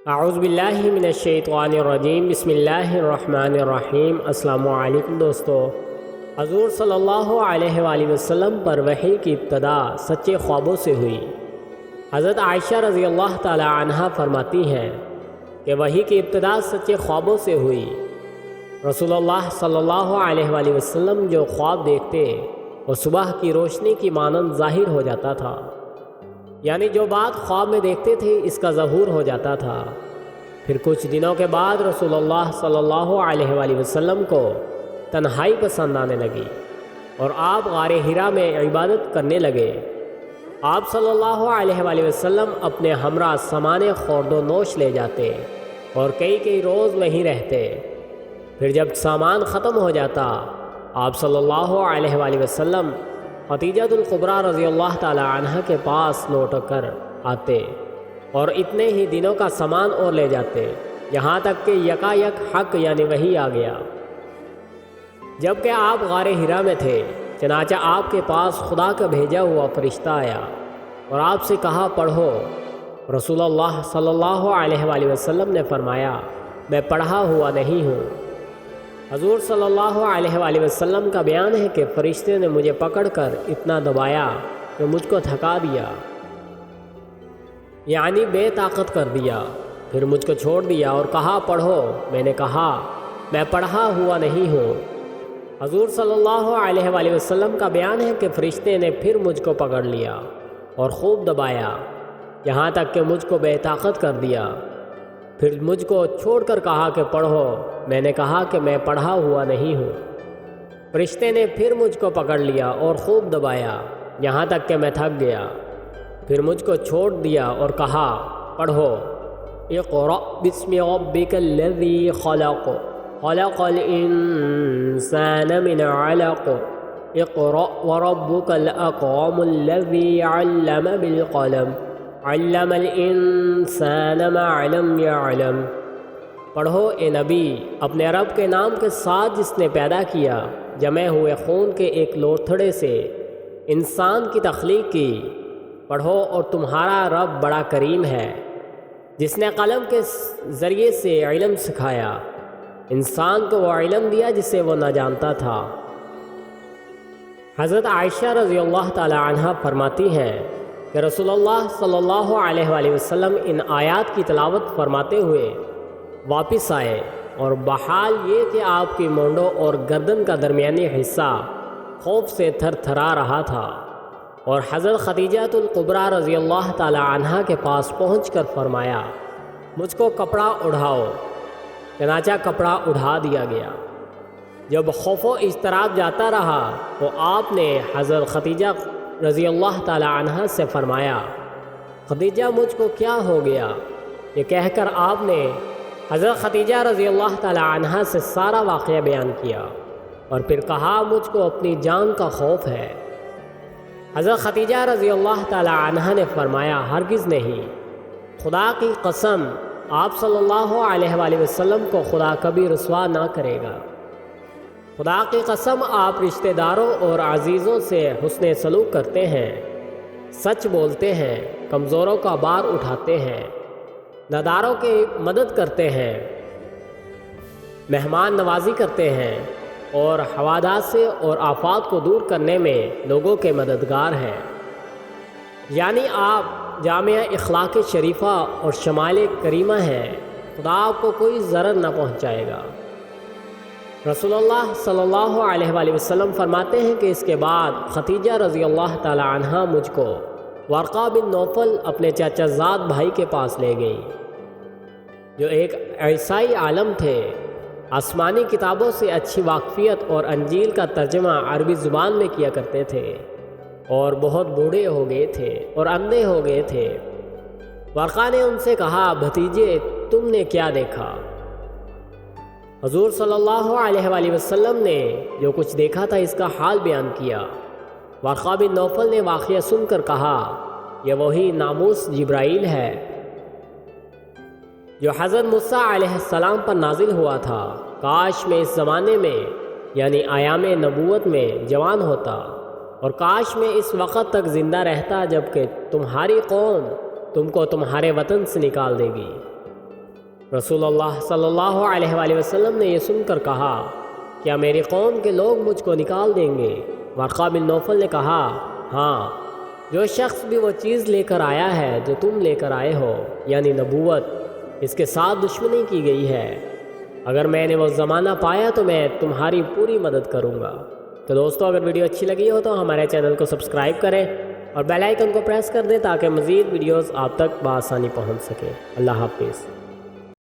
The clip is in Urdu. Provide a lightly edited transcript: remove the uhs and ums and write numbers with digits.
اعوذ باللہ من الشیطان الرجیم، بسم اللہ الرحمن الرحیم۔ السلام علیکم دوستو۔ حضور صلی اللہ علیہ وآلہ وسلم پر وحی کی ابتدا سچے خوابوں سے ہوئی۔ حضرت عائشہ رضی اللہ تعالی عنہا فرماتی ہیں کہ وحی کی ابتدا سچے خوابوں سے ہوئی۔ رسول اللہ صلی اللہ علیہ وآلہ وسلم جو خواب دیکھتے وہ صبح کی روشنی کی مانند ظاہر ہو جاتا تھا، یعنی جو بات خواب میں دیکھتے تھے اس کا ظہور ہو جاتا تھا۔ پھر کچھ دنوں کے بعد رسول اللہ صلی اللہ علیہ وآلہ وسلم کو تنہائی پسند آنے لگی اور آپ غار حرا میں عبادت کرنے لگے۔ آپ صلی اللہ علیہ وآلہ وسلم اپنے ہمراہ سامان خورد و نوش لے جاتے اور کئی روز وہیں رہتے۔ پھر جب سامان ختم ہو جاتا آپ صلی اللہ علیہ وآلہ وسلم خدیجہ الکبریٰ رضی اللہ تعالی عنہ کے پاس لوٹ کر آتے اور اتنے ہی دنوں کا سامان اور لے جاتے، یہاں تک کہ یکایک حق یعنی وحی آ گیا۔ جبکہ آپ غار حرا میں تھے، چنانچہ آپ کے پاس خدا کا بھیجا ہوا فرشتہ آیا اور آپ سے کہا پڑھو۔ رسول اللہ صلی اللہ علیہ وآلہ وسلم نے فرمایا میں پڑھا ہوا نہیں ہوں۔ حضور صلی اللہ علیہ وآلہ وسلم کا بیان ہے کہ فرشتے نے مجھے پکڑ کر اتنا دبایا کہ مجھ کو تھکا دیا، یعنی بے طاقت کر دیا۔ پھر مجھ کو چھوڑ دیا اور کہا پڑھو۔ میں نے کہا میں پڑھا ہوا نہیں ہوں۔ حضور صلی اللہ علیہ وآلہ وسلم کا بیان ہے کہ فرشتے نے پھر مجھ کو پکڑ لیا اور خوب دبایا، یہاں تک کہ مجھ کو بے طاقت کر دیا۔ پھر مجھ کو چھوڑ کر کہا کہ پڑھو۔ میں نے کہا کہ میں پڑھا ہوا نہیں ہوں۔ فرشتے نے پھر مجھ کو پکڑ لیا اور خوب دبایا، یہاں تک کہ میں تھک گیا۔ پھر مجھ کو چھوڑ دیا اور کہا پڑھو۔ اقرأ بسم ربک الذی خلق خلق الانسان من علق اقرأ وربک الاکرم الذی علم بالقلم علم الانسان ما لم يعلم۔ پڑھو اے نبی، اپنے رب کے نام کے ساتھ جس نے پیدا کیا جمے ہوئے خون کے ایک لوتھڑے سے انسان کی تخلیق کی۔ پڑھو اور تمہارا رب بڑا کریم ہے جس نے قلم کے ذریعے سے علم سکھایا، انسان کو وہ علم دیا جسے وہ نہ جانتا تھا۔ حضرت عائشہ رضی اللہ تعالی عنہ فرماتی ہیں کہ رسول اللہ صلی اللہ علیہ وآلہ وسلم ان آیات کی تلاوت فرماتے ہوئے واپس آئے اور بحال یہ کہ آپ کی مونڈوں اور گردن کا درمیانی حصہ خوف سے تھر تھرا رہا تھا، اور حضرت خدیجہ الکبریٰ رضی اللہ تعالی عنہ کے پاس پہنچ کر فرمایا مجھ کو کپڑا اڑھاؤ۔ چنانچہ کپڑا اڑھا دیا گیا۔ جب خوف و اضطراب جاتا رہا تو آپ نے حضرت خدیجہ رضی اللہ تعالی عنہ سے فرمایا خدیجہ مجھ کو کیا ہو گیا؟ یہ کہہ کر آپ نے حضرت خدیجہ رضی اللہ تعالی عنہ سے سارا واقعہ بیان کیا اور پھر کہا مجھ کو اپنی جان کا خوف ہے۔ حضرت خدیجہ رضی اللہ تعالی عنہ نے فرمایا ہرگز نہیں، خدا کی قسم آپ صلی اللہ علیہ وآلہ وسلم کو خدا کبھی رسوا نہ کرے گا۔ خدا کی قسم آپ رشتہ داروں اور عزیزوں سے حسن سلوک کرتے ہیں، سچ بولتے ہیں، کمزوروں کا بار اٹھاتے ہیں، ناداروں کی مدد کرتے ہیں، مہمان نوازی کرتے ہیں اور حوادث سے اور آفات کو دور کرنے میں لوگوں کے مددگار ہیں، یعنی آپ جامعہ اخلاق شریفہ اور شمال کریمہ ہیں۔ خدا آپ کو کوئی ضرر نہ پہنچائے گا۔ رسول اللہ صلی اللہ علیہ وآلہ وسلم فرماتے ہیں کہ اس کے بعد خدیجہ رضی اللہ تعالی عنہ مجھ کو ورقہ بن نوفل اپنے چچا زاد بھائی کے پاس لے گئی، جو ایک عیسائی عالم تھے، آسمانی کتابوں سے اچھی واقفیت اور انجیل کا ترجمہ عربی زبان میں کیا کرتے تھے، اور بہت بوڑھے ہو گئے تھے اور اندھے ہو گئے تھے۔ ورقہ نے ان سے کہا بھتیجے تم نے کیا دیکھا؟ حضور صلی اللہ علیہ وآلہ وسلم نے جو کچھ دیکھا تھا اس کا حال بیان کیا۔ ورقہ بن نوفل نے واقعہ سن کر کہا یہ وہی ناموس جبرائیل ہے جو حضرت موسیٰ علیہ السلام پر نازل ہوا تھا۔ کاش میں اس زمانے میں یعنی ایام نبوت میں جوان ہوتا، اور کاش میں اس وقت تک زندہ رہتا جب کہ تمہاری قوم تم کو تمہارے وطن سے نکال دے گی۔ رسول اللہ صلی اللہ علیہ وآلہ وسلم نے یہ سن کر کہا، کیا میری قوم کے لوگ مجھ کو نکال دیں گے؟ ورقہ بن نوفل نے کہا، ہاں، جو شخص بھی وہ چیز لے کر آیا ہے جو تم لے کر آئے ہو، یعنی نبوت، اس کے ساتھ دشمنی کی گئی ہے۔ اگر میں نے وہ زمانہ پایا تو میں تمہاری پوری مدد کروں گا۔ تو دوستو، اگر ویڈیو اچھی لگی ہو تو ہمارے چینل کو سبسکرائب کریں اور بیل آئیکن کو پریس کر دیں تاکہ مزید ویڈیوز آپ تک بآسانی پہنچ سکے۔ اللہ حافظ۔